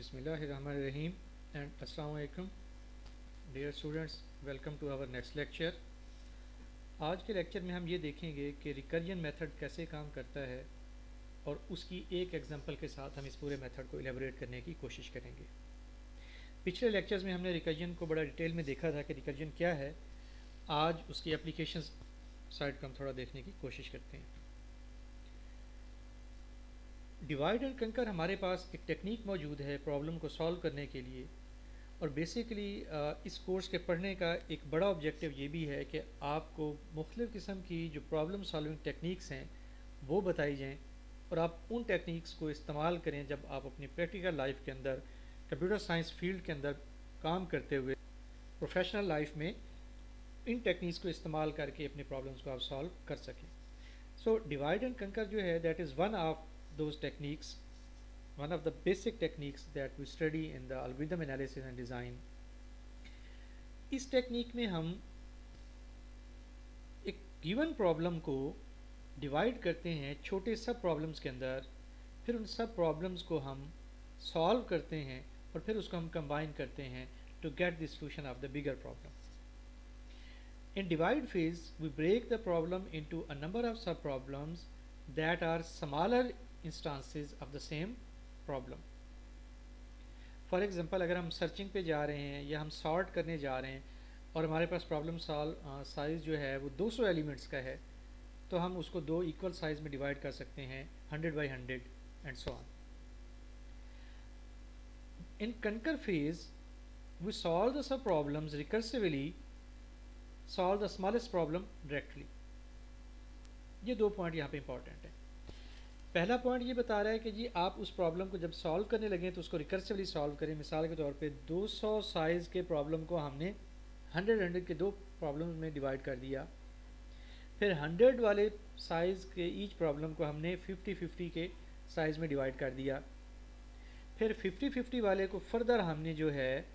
Bismillahirrahmanirrahim and Assalamu alaikum dear students, welcome to our next lecture। आज के lecture में हम ये देखेंगे कि रिकर्जन मेथड कैसे काम करता है और उसकी एक एग्जांपल के साथ हम इस पूरे मेथड को एलेबोरेट करने की कोशिश करेंगे। पिछले लेक्चर्स में हमने रिकर्जन को बड़ा डिटेल में देखा था कि रिकर्जन क्या है। आज उसकी एप्लीकेशन साइड को हम थोड़ा देखने की कोशिश करते हैं। डिवाइड एंड कंकर हमारे पास एक टेक्निक मौजूद है प्रॉब्लम को सॉल्व करने के लिए, और बेसिकली इस कोर्स के पढ़ने का एक बड़ा ऑब्जेक्टिव ये भी है कि आपको मुख्तलिफ़ किस्म की जो प्रॉब्लम सॉल्विंग टेक्निक्स हैं वो बताई जाएं और आप उन टेक्निक्स को इस्तेमाल करें जब आप अपनी प्रैक्टिकल लाइफ के अंदर कंप्यूटर साइंस फील्ड के अंदर काम करते हुए प्रोफेशनल लाइफ में इन टेक्निक्स को इस्तेमाल करके अपने प्रॉब्लम्स को आप सॉल्व कर सकें। सो डिवाइड एंड कंकर जो है that is one of those techniques, one of the basic techniques that we study in the algorithm analysis and design। इस टेक्निक में हम एक गिवन प्रॉब्लम को डिवाइड करते हैं छोटे सब प्रॉब्लम्स के अंदर, फिर उन सब प्रॉब्लम्स को हम सॉल्व करते हैं और फिर उसको हम कंबाइन करते हैं to get the solution of the bigger problem. In divide phase we break the problem into a number of sub problems that are smaller instances of the same problem। For example अगर हम searching पे जा रहे हैं या हम sort करने जा रहे हैं और हमारे पास प्रॉब्लम साइज़ जो है वो 200 एलिमेंट्स का है, तो हम उसको दो इक्वल साइज़ में डिवाइड कर सकते हैं 100 by 100 and so on. In conquer phase we solve the sub problems recursively, solve the smallest problem directly. ये दो पॉइंट यहाँ पे इंपॉर्टेंट है। पहला पॉइंट ये बता रहा है कि जी आप उस प्रॉब्लम को जब सॉल्व करने लगे तो उसको रिकर्सिवली सॉल्व करें। मिसाल के तौर पे 200 साइज़ के प्रॉब्लम को हमने 100 के दो प्रॉब्लम्स में डिवाइड कर दिया, फिर 100 वाले साइज़ के ईच प्रॉब्लम को हमने 50-50 के साइज़ में डिवाइड कर दिया, फिर 50-50 वाले को फर्दर हमने जो है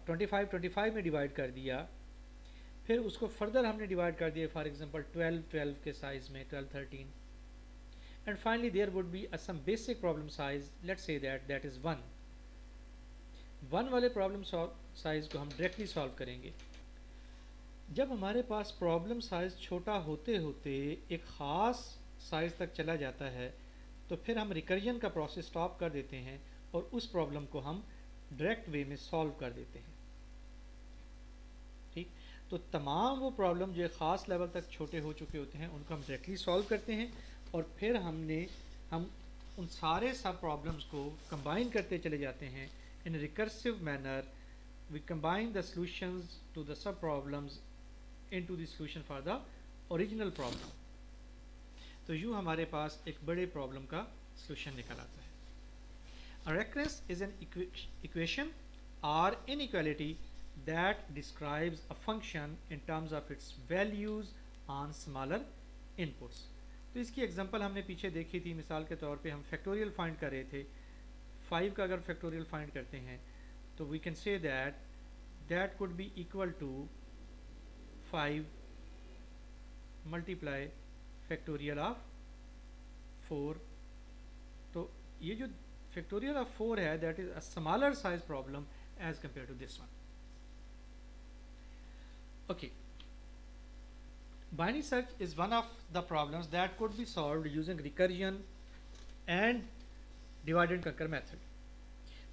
25-25 में डिवाइड कर दिया, फिर उसको फर्दर हमने डिवाइड कर दिया फॉर एग्जांपल 12-12 के साइज़ में 12-13, and finally there would be some basic problem size, let's say that is 1 वाले प्रॉब्लम साइज को हम डायरेक्टली सॉल्व करेंगे। जब हमारे पास प्रॉब्लम साइज छोटा होते होते एक ख़ास साइज तक चला जाता है तो फिर हम रिकर्जन का प्रोसेस स्टॉप कर देते हैं और उस प्रॉब्लम को हम डायरेक्ट वे में सॉल्व कर देते हैं। ठीक, तो तमाम वो प्रॉब्लम जो एक ख़ास लेवल तक छोटे हो चुके होते हैं उनको हम डायरेक्टली सॉल्व करते हैं और फिर हम उन सारे सब प्रॉब्लम्स को कंबाइन करते चले जाते हैं in recursive manner. We combine the solutions to the sub problems into the solution for the original problem. तो यूँ हमारे पास एक बड़े प्रॉब्लम का सॉल्यूशन निकल आता है। अ रेकरेंस इज एन इक्वेशन और inequality that describes a function in terms of its values on smaller inputs। तो इसकी एग्जांपल हमने पीछे देखी थी। मिसाल के तौर पे हम फैक्टोरियल फाइंड कर रहे थे। 5 का अगर फैक्टोरियल फाइंड करते हैं तो we can say that could be equal to 5 multiply factorial of 4। तो ये जो फैक्टोरियल ऑफ 4 है that is a smaller size problem as compare to this one. Okay, binary search is one of the problems that could be solved using recursion and divide and conquer method।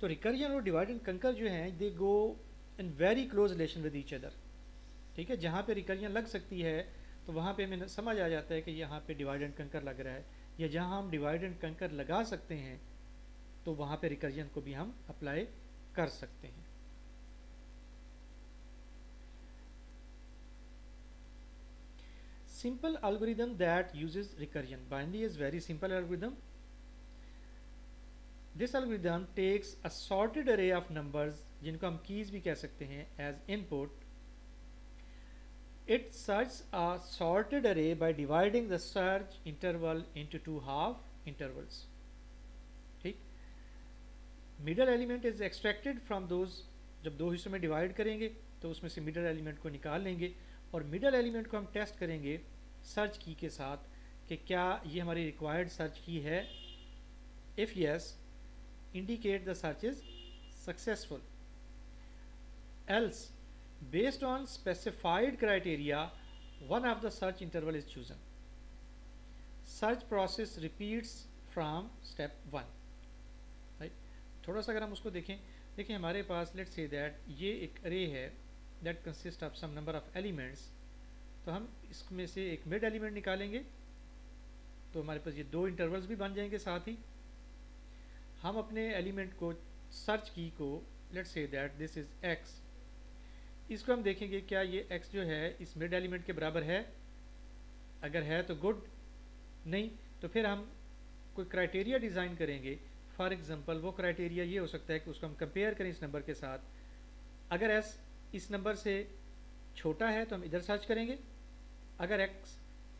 तो recursion और divide and conquer जो हैं they go in very close relation with each other। ठीक है, जहाँ पे recursion लग सकती है तो वहाँ पे हमें समझ आ जाता है कि यहाँ पे divide and conquer लग रहा है, या जहाँ हम divide and conquer लगा सकते हैं तो वहाँ पे recursion को भी हम अप्लाई कर सकते हैं। Simple algorithm that uses recursion। Binary is very simple algorithm। This algorithm takes a sorted array of numbers जिनको हम keys भी कह सकते हैं as input। It searches a sorted array by dividing the search interval into two half intervals। ठीक, middle element is extracted from those। जब दो हिस्सों में डिवाइड करेंगे तो उसमें से मिडल एलिमेंट को निकाल लेंगे और मिडल एलिमेंट को हम टेस्ट करेंगे सर्च की के साथ कि क्या ये हमारी रिक्वायर्ड सर्च की है। If yes, indicate the search is successful. Else, based on specified criteria, one of the search interval is chosen. Search process repeats from step 1. Right? थोड़ा सा अगर हम उसको देखें, देखिए हमारे पास लेट्स से दैट ये एक अरे है that consist of some number of elements, तो हम इसमें से एक मिड एलिमेंट निकालेंगे तो हमारे पास ये 2 इंटरवल्स भी बन जाएंगे। साथ ही हम अपने एलिमेंट को सर्च की को let's say that this is x, इसको हम देखेंगे क्या ये x जो है इस मिड एलिमेंट के बराबर है, अगर है तो गुड, नहीं तो फिर हम कोई क्राइटेरिया डिज़ाइन करेंगे। फॉर एग्जांपल वो क्राइटेरिया ये हो सकता है कि उसको हम कंपेयर करें इस नंबर के साथ, अगर s इस नंबर से छोटा है तो हम इधर सर्च करेंगे, अगर x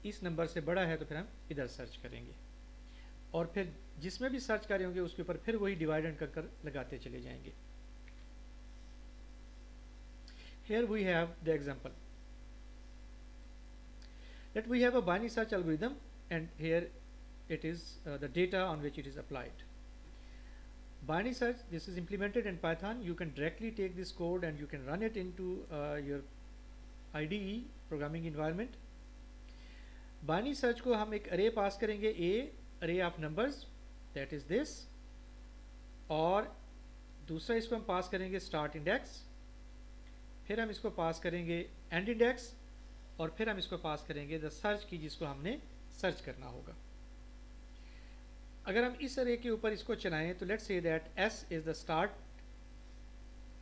इस नंबर से बड़ा है तो फिर हम इधर सर्च करेंगे, और फिर जिसमें भी सर्च कर रहे होंगे उसके ऊपर फिर वही डिवाइड एंड कर लगाते चले जाएंगे। Here we have the example that we have a binary search algorithm, and here it is the data on which it is applied. Binary search, this is implemented in Python. You can directly take this code and you can run it into your IDE programming environment. Binary search को हम एक array पास करेंगे, a array of numbers that is this, और दूसरा इसको हम पास करेंगे start index, फिर हम इसको पास करेंगे end index, और फिर हम इसको पास करेंगे the search की जिसको हमने सर्च करना होगा। अगर हम इस array के ऊपर इसको चलाएं तो let's say that s is the start,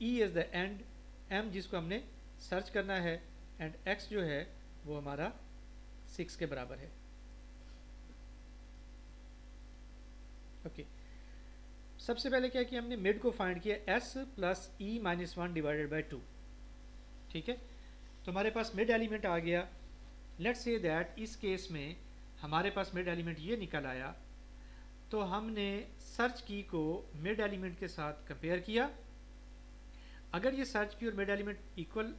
e is the end, m जिसको हमने सर्च करना है, and x जो है वो हमारा 6 के बराबर है। ओके, सबसे पहले क्या किया हमने, मिड को फाइंड किया s plus e minus 1 divided by 2। ठीक है, तो हमारे पास मिड एलिमेंट आ गया। लेट्स से दैट इस केस में हमारे पास मिड एलिमेंट ये निकल आया, तो हमने सर्च की को मिड एलिमेंट के साथ कंपेयर किया। अगर ये सर्च की और मिड एलिमेंट इक्वल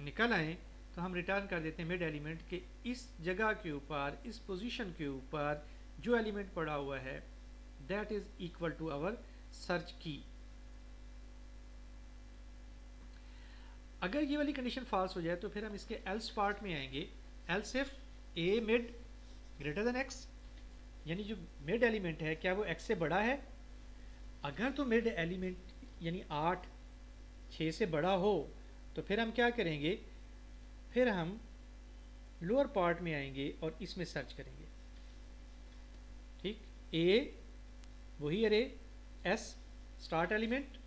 निकल आए तो हम रिटर्न कर देते हैं मिड एलिमेंट के इस जगह के ऊपर, इस पोजीशन के ऊपर जो एलिमेंट पड़ा हुआ है that is equal to our search की। अगर ये वाली कंडीशन फॉल्स हो जाए तो फिर हम इसके एल्स पार्ट में आएंगे। Else if A mid greater than x, यानी जो मिड एलिमेंट है क्या वो x से बड़ा है। अगर तो मिड एलिमेंट यानी 8 6 से बड़ा हो तो फिर हम क्या करेंगे, फिर हम लोअर पार्ट में आएंगे और इसमें सर्च करेंगे। ठीक, ए वही अरे, S start element,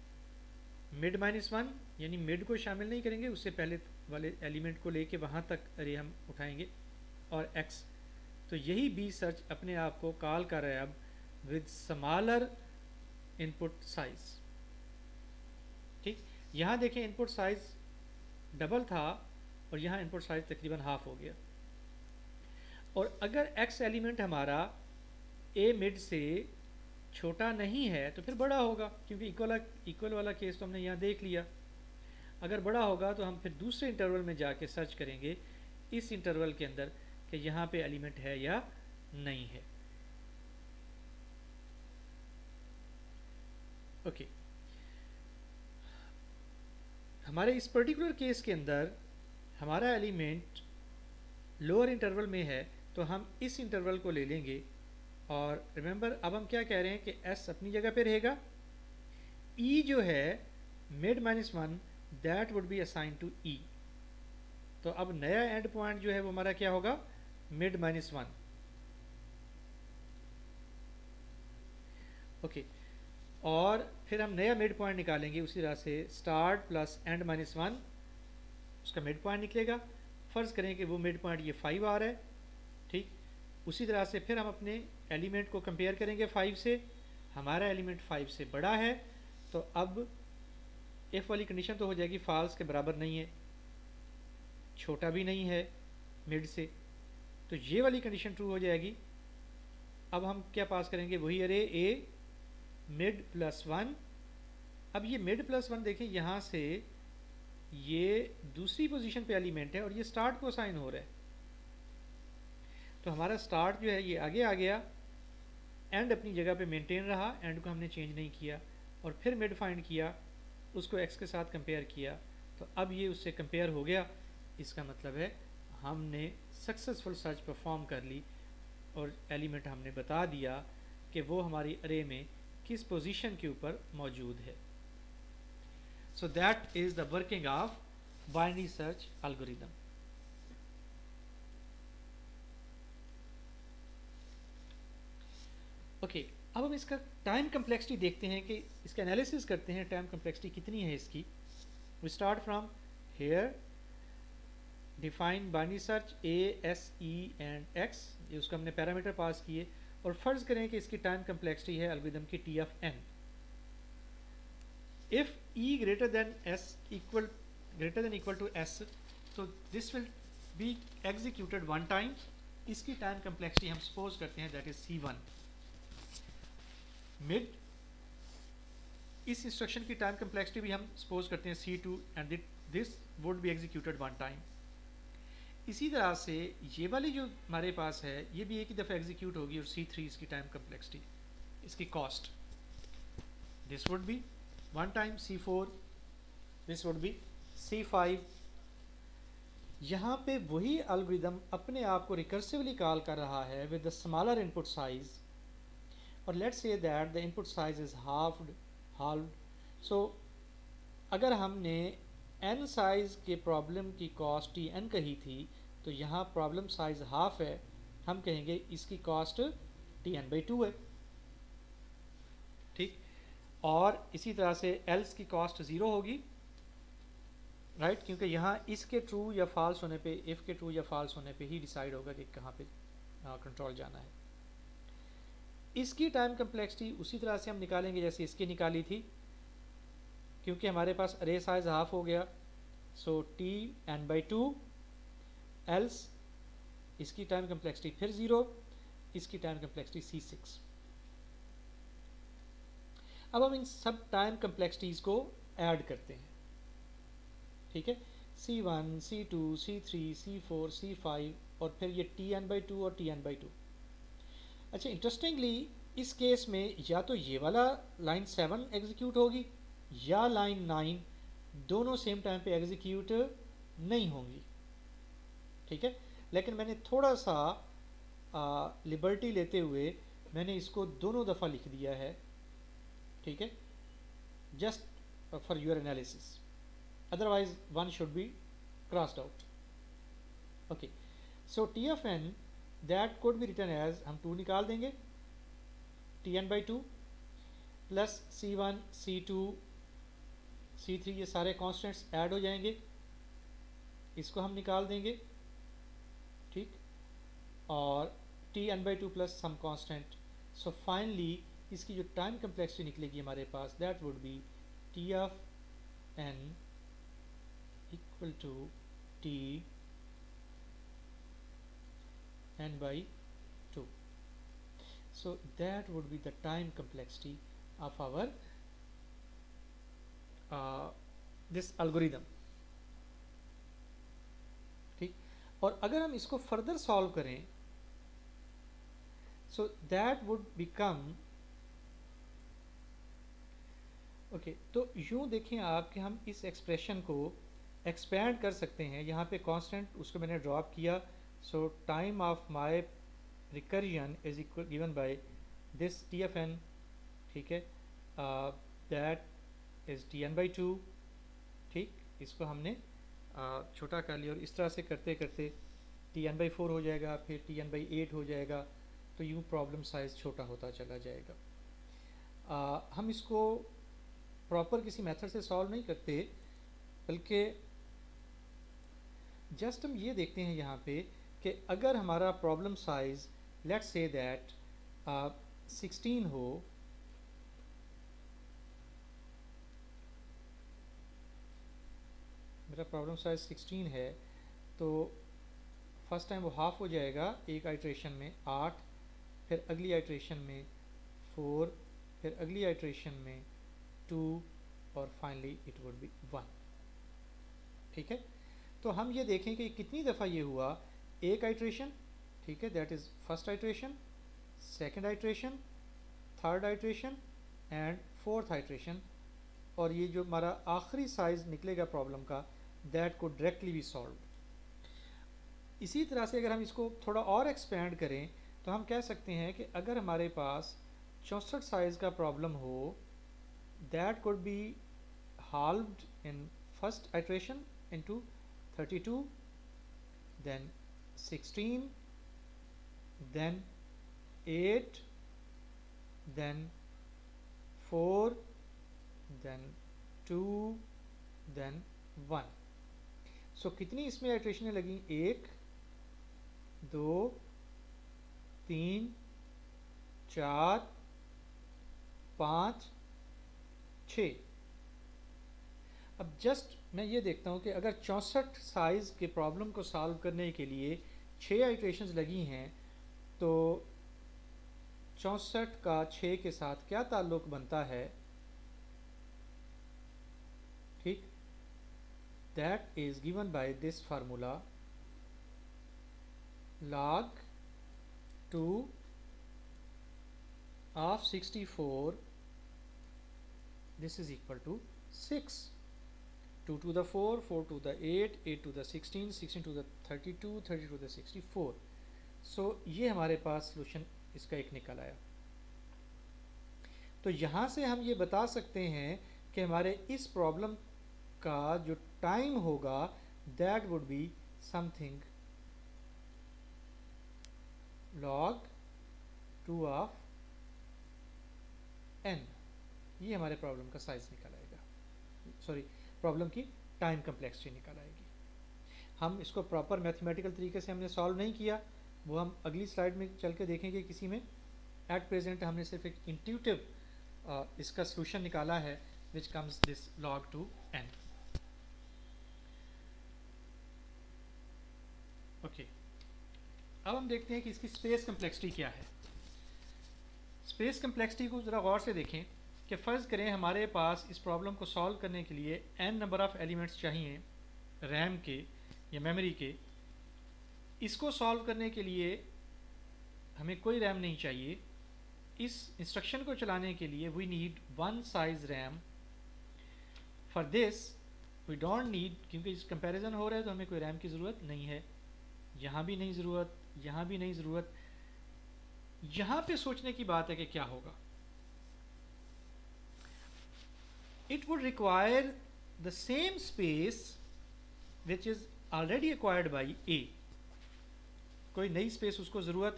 mid minus 1 यानी मिड को शामिल नहीं करेंगे, उससे पहले वाले एलिमेंट को लेके वहाँ तक अरे हम उठाएंगे, और एक्स। तो यही बी सर्च अपने आप को कॉल कर रहा है अब विद स्मॉलर इनपुट साइज। ठीक, यहाँ देखें इनपुट साइज डबल था और यहाँ इनपुट साइज तकरीबन हाफ हो गया। और अगर एक्स एलिमेंट हमारा ए मिड से छोटा नहीं है तो फिर बड़ा होगा, क्योंकि इक्वल वाला केस तो हमने यहाँ देख लिया। अगर बड़ा होगा तो हम फिर दूसरे इंटरवल में जाके सर्च करेंगे इस इंटरवल के अंदर कि यहाँ पे एलिमेंट है या नहीं है। ओके, हमारे इस पर्टिकुलर केस के अंदर हमारा एलिमेंट लोअर इंटरवल में है तो हम इस इंटरवल को ले लेंगे, और रिमेंबर अब हम क्या कह रहे हैं कि s अपनी जगह पे रहेगा, e जो है mid minus 1 that would be assign to e। तो अब नया एंड पॉइंट जो है वो हमारा क्या होगा, मिड माइनस 1। ओके, और फिर हम नया मिड पॉइंट निकालेंगे उसी तरह से, स्टार्ट प्लस एंड माइनस 1 उसका मिड पॉइंट निकलेगा। फ़र्ज़ करें कि वो मिड पॉइंट ये 5 आ रहा है। ठीक, उसी तरह से फिर हम अपने एलिमेंट को कंपेयर करेंगे 5 से, हमारा एलिमेंट 5 से बड़ा है, तो अब एफ वाली कंडीशन तो हो जाएगी फॉल्स के बराबर नहीं है, छोटा भी नहीं है मिड से, तो ये वाली कंडीशन ट्रू हो जाएगी। अब हम क्या पास करेंगे, वही अरे ए मिड प्लस 1। अब ये मिड प्लस 1 देखें, यहाँ से ये दूसरी पोजीशन पे एलिमेंट है और ये स्टार्ट को असाइन हो रहा है, तो हमारा स्टार्ट जो है ये आगे आ गया, एंड अपनी जगह पे मेंटेन रहा, एंड को हमने चेंज नहीं किया, और फिर मिड फाइंड किया, उसको एक्स के साथ कंपेयर किया, तो अब ये उससे कंपेयर हो गया। इसका मतलब है हमने सक्सेसफुल सर्च परफॉर्म कर ली और एलिमेंट हमने बता दिया कि वो हमारी अरे में किस पोजीशन के ऊपर मौजूद है। So that is the working of binary search algorithm. Okay, अब हम इसका टाइम कम्प्लेक्सिटी देखते हैं कि इसका एनालिसिस करते हैं, टाइम कम्प्लेक्सिटी कितनी है इसकी। We start from here, define binary search A S E and X, ये उसका हमने पैरामीटर पास किए, और फ़र्ज़ करें कि इसकी टाइम कम्प्लेक्सिटी है एल्गोरिदम की T of n. If E greater than equal to S, तो this will be executed one time. इसकी टाइम कम्प्लेक्सिटी हम सपोज करते हैं दैट इज C1। मिड, इस इंस्ट्रक्शन की टाइम कम्प्लेक्सिटी भी हम सपोज करते हैं C2 and this would be executed one time. इसी तरह से ये वाली जो हमारे पास है ये भी एक ही दफ़ा एग्जीक्यूट होगी, और C3 इसकी टाइम कम्प्लेक्सिटी, इसकी cost, this would B one time C4, this would B C5। यहाँ पे वही एल्गोरिदम अपने आप को रिकर्सिवली कॉल कर रहा है with the smaller input size, और let's say that the input size is halved. So अगर हमने n साइज के प्रॉब्लम की कॉस्ट Tn कही थी, तो यहाँ प्रॉब्लम साइज हाफ है, हम कहेंगे इसकी कॉस्ट Tn/2 है, ठीक। और इसी तरह से एल्स की कॉस्ट 0 होगी, राइट, क्योंकि यहाँ इसके ट्रू या फॉल्स होने पे, इफ़ के ट्रू या फॉल्स होने पे ही डिसाइड होगा कि कहाँ पे कंट्रोल जाना है। इसकी टाइम कम्प्लेक्सिटी उसी तरह से हम निकालेंगे जैसे इसकी निकाली थी, क्योंकि हमारे पास अरे साइज हाफ हो गया, सो Tn/2, एल्स इसकी टाइम कम्प्लेक्सिटी फिर 0, इसकी टाइम कम्प्लेक्सिटी C6। अब हम इन सब टाइम कम्प्लेक्सिटीज़ को ऐड करते हैं, ठीक है, C1, C2, C3, C4, C5, और फिर ये Tn/2 और Tn/2। अच्छा, इंटरेस्टिंगली इस केस में या तो ये वाला लाइन 7 एग्जीक्यूट होगी या लाइन 9, दोनों सेम टाइम पे एग्जीक्यूट नहीं होंगी, ठीक है। लेकिन मैंने थोड़ा सा लिबर्टी लेते हुए मैंने इसको दोनों दफ़ा लिख दिया है, ठीक है, just for your analysis, otherwise one should be crossed out. Okay, so T of n that could be written as, हम 2 निकाल देंगे, Tn/2 plus C1, C2, C3, ये सारे कॉन्स्टेंट्स ऐड हो जाएंगे, इसको हम निकाल देंगे, ठीक, और Tn/2 plus some constant. So finally इसकी जो टाइम कम्प्लेक्सिटी निकलेगी हमारे पास, that would be T of n equal to T n/2. So that would be the time complexity of our this algorithm, ठीक। और अगर हम इसको फर्दर सॉल्व करें, so that would become okay, तो यूँ देखें आप कि हम इस एक्सप्रेशन को एक्सपैंड कर सकते हैं। यहाँ पे कांस्टेंट उसको मैंने ड्रॉप किया, सो time of my recursion is equal given by this Tn, ठीक है, दैट इज Tn/2, ठीक। इसको हमने छोटा कर लिया, और इस तरह से करते करते Tn/4 हो जाएगा, फिर Tn/8 हो जाएगा, तो यूँ प्रॉब्लम साइज़ छोटा होता चला जाएगा। हम इसको प्रॉपर किसी मेथड से सॉल्व नहीं करते, बल्कि जस्ट हम ये देखते हैं यहाँ पे कि अगर हमारा problem size let's say that 16 हो, मेरा प्रॉब्लम साइज 16 है, तो फर्स्ट टाइम वो हाफ हो जाएगा एक आइट्रेशन में 8, फिर अगली आइट्रेशन में 4, फिर अगली आइट्रेशन में 2, और फाइनली इट वुड बी 1, ठीक है। तो हम ये देखें कि कितनी दफ़ा ये हुआ, एक आइट्रेशन, ठीक है, that is first iteration, second iteration, third iteration and fourth iteration, और ये जो हमारा आखिरी साइज निकलेगा प्रॉब्लम का, दैट को डायरेक्टली बी सॉल्व। इसी तरह से अगर हम इसको थोड़ा और एक्सपेंड करें तो हम कह सकते हैं कि अगर हमारे पास 64 साइज का प्रॉब्लम हो, that could B halved in first iteration into 32, then 16, then 8, then 4, then 2, then 1. सो कितनी इसमें आइट्रेशनें लगी? 1, 2, 3, 4, 5, 6। अब जस्ट मैं ये देखता हूँ कि अगर 64 साइज़ के प्रॉब्लम को सॉल्व करने के लिए 6 आइट्रेशंस लगी हैं, तो 64 का 6 के साथ क्या ताल्लुक़ बनता है? ठीक, that is given by this formula, log 2 of 64, this is equal to 6. 2 to the 4, 4 to the 8, 8 to the 16, 16 to the 32, 32 to the 64. सो ये हमारे पास सॉल्यूशन इसका एक निकल आया। तो यहाँ से हम ये बता सकते हैं कि हमारे इस प्रॉब्लम का जो टाइम होगा that would be something log 2 of n। ये हमारे प्रॉब्लम का साइज निकल आएगा, सॉरी प्रॉब्लम की टाइम कम्प्लेक्सिटी निकल आएगी। हम इसको प्रॉपर मैथमेटिकल तरीके से हमने सॉल्व नहीं किया, वो हम अगली स्लाइड में चल के देखेंगे किसी में। एट प्रेजेंट हमने सिर्फ एक इंट्यूटिव इसका सॉल्यूशन निकाला है which comes this log 2 n। Okay, अब हम देखते हैं कि इसकी स्पेस कम्प्लेक्सिटी क्या है। स्पेस कम्प्लेक्सिटी को ज़रा गौर से देखें कि फ़र्ज़ करें हमारे पास इस प्रॉब्लम को सॉल्व करने के लिए n नंबर ऑफ़ एलिमेंट्स चाहिए रैम के या मेमोरी के। इसको सॉल्व करने के लिए हमें कोई रैम नहीं चाहिए। इस इंस्ट्रक्शन को चलाने के लिए we need one size RAM. For this we don't need, क्योंकि इस कंपैरिजन हो रहा है तो हमें कोई रैम की ज़रूरत नहीं है। यहाँ भी नहीं ज़रूरत, यहाँ भी नहीं ज़रूरत। यहाँ पे सोचने की बात है कि क्या होगा। It would require the same space which is already acquired by A. कोई नई स्पेस उसको ज़रूरत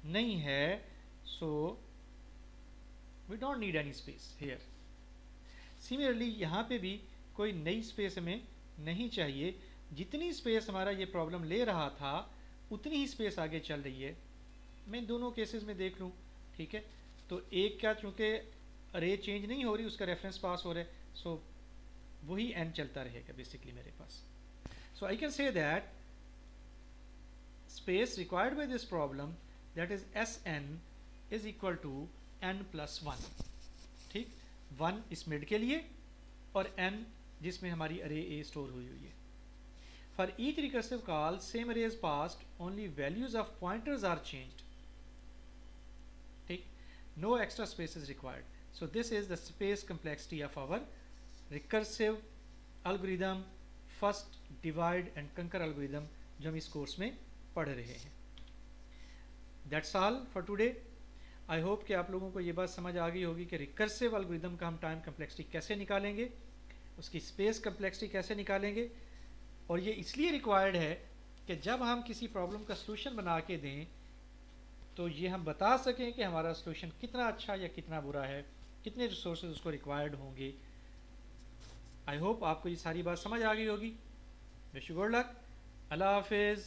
नहीं है, so we don't need any space here. Similarly यहाँ पे भी कोई नई स्पेस हमें नहीं चाहिए। जितनी स्पेस हमारा ये प्रॉब्लम ले रहा था उतनी ही स्पेस आगे चल रही है। मैं दोनों केसेस में देख लूँ, ठीक है। तो एक क्या, चूँकि अरे चेंज नहीं हो रही, उसका रेफरेंस पास हो रहा है, सो वही n चलता रहेगा बेसिकली मेरे पास। So I can say that space required by this problem that is Sn is equal to n+1। ठीक, 1 इस मिड के लिए और n जिसमें हमारी अरे ए स्टोर हुई है। For each recursive call same array is passed, only values of pointers are changed. ठीक, no extra space is required. So this is the space complexity of our recursive algorithm, first divide and conquer algorithm, जो हम इस course में पढ़ रहे हैं। That's all for today. I hope कि आप लोगों को ये बात समझ आ गई होगी कि recursive algorithm का हम टाइम complexity कैसे निकालेंगे, उसकी space complexity कैसे निकालेंगे। और ये इसलिए रिक्वायर्ड है कि जब हम किसी प्रॉब्लम का सलूशन बना के दें तो ये हम बता सकें कि हमारा सलूशन कितना अच्छा या कितना बुरा है, कितने रिसोर्सेज उसको रिक्वायर्ड होंगे। आई होप आपको ये सारी बात समझ आ गई होगी। Wish you good luck. अल्लाह हाफिज़।